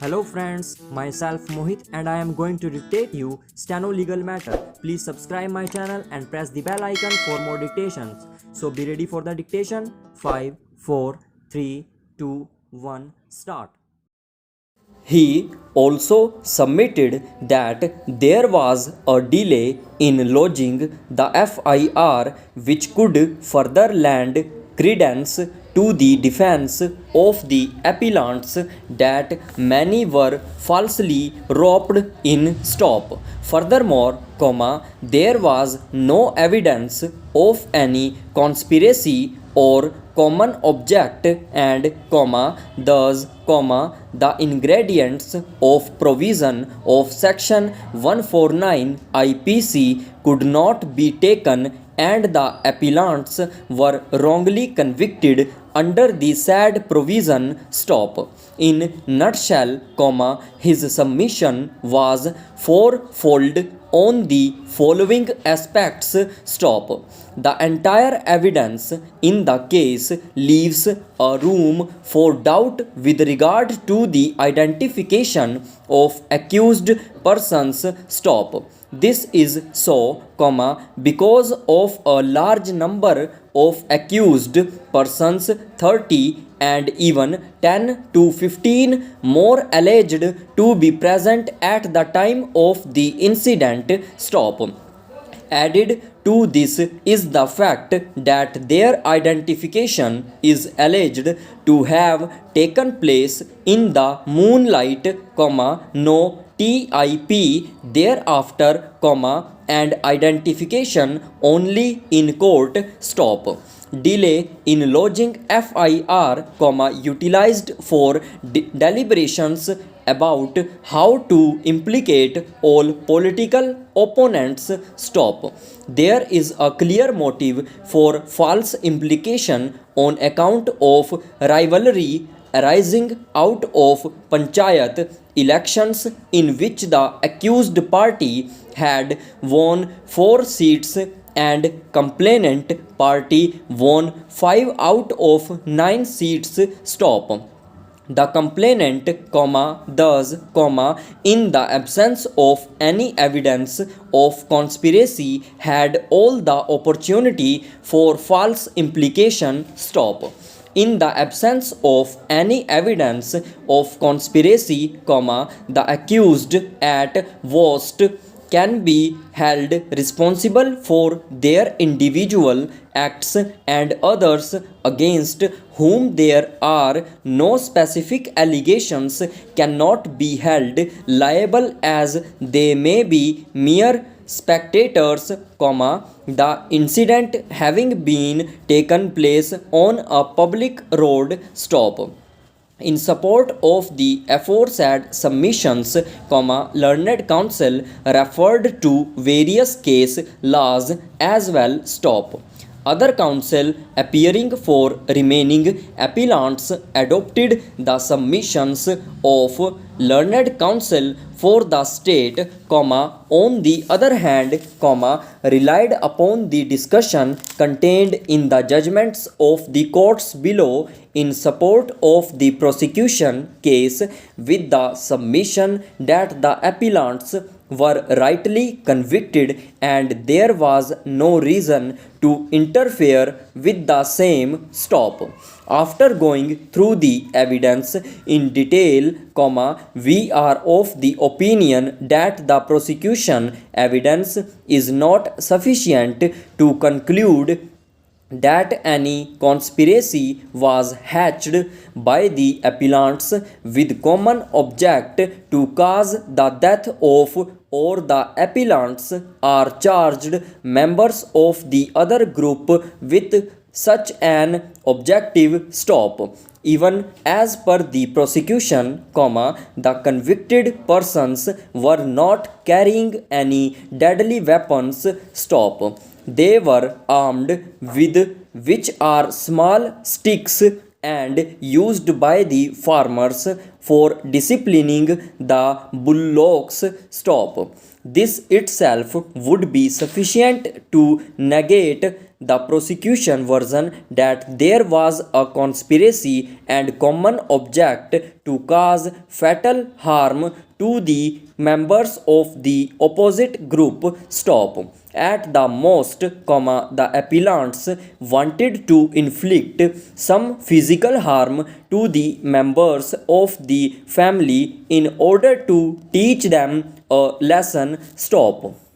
Hello friends, myself Mohit and I am going to dictate you Steno Legal Matter. Please subscribe my channel and press the bell icon for more dictations. So be ready for the dictation. 5, 4, 3, 2, 1, start. He also submitted that there was a delay in lodging the FIR which could further lend credence to the defense of the appellants that many were falsely robbed in stop. Furthermore, there was no evidence of any conspiracy or common object and thus the ingredients of provision of section 149 IPC could not be taken and the appellants were wrongly convicted under the said provision stop. In nutshell, his submission was fourfold on the following aspects stop. The entire evidence in the case leaves a room for doubt with regard to the identification of accused persons stop. This is so, because of a large number of accused persons 30 and even 10 to 15 more alleged to be present at the time of the incident stop. Added to this is the fact that their identification is alleged to have taken place in the moonlight, no TIP thereafter, and identification only in court stop. Delay in lodging FIR, utilized for deliberations about how to implicate all political opponents stop. There is a clear motive for false implication on account of rivalry arising out of panchayat elections in which the accused party had won 4 seats and complainant party won 5 out of 9 seats stop. The complainant, thus, in the absence of any evidence of conspiracy, had all the opportunity for false implication stop. In the absence of any evidence of conspiracy, the accused at worst can be held responsible for their individual acts and others against whom there are no specific allegations cannot be held liable as they may be mere spectators, the incident having been taken place on a public road stop. In support of the aforesaid submissions, learned counsel referred to various case laws as well stop. Other counsel appearing for remaining appellants adopted the submissions of learned counsel for the state, on the other hand, relied upon the discussion contained in the judgments of the courts below in support of the prosecution case with the submission that the appellants were rightly convicted and there was no reason to interfere with the same stop. After going through the evidence in detail, we are of the opinion that the prosecution evidence is not sufficient to conclude that any conspiracy was hatched by the appellants with common object to cause the death of or the appellants are charged members of the other group with such an objective stop. Even as per the prosecution, the convicted persons were not carrying any deadly weapons stop. They were armed with which are small sticks and used by the farmers for disciplining the bullocks stop. This itself would be sufficient to negate the prosecution version that there was a conspiracy and common object to cause fatal harm to the members of the opposite group. Stop. At the most, the appellants wanted to inflict some physical harm to the members of the family in order to teach them a lesson. Stop.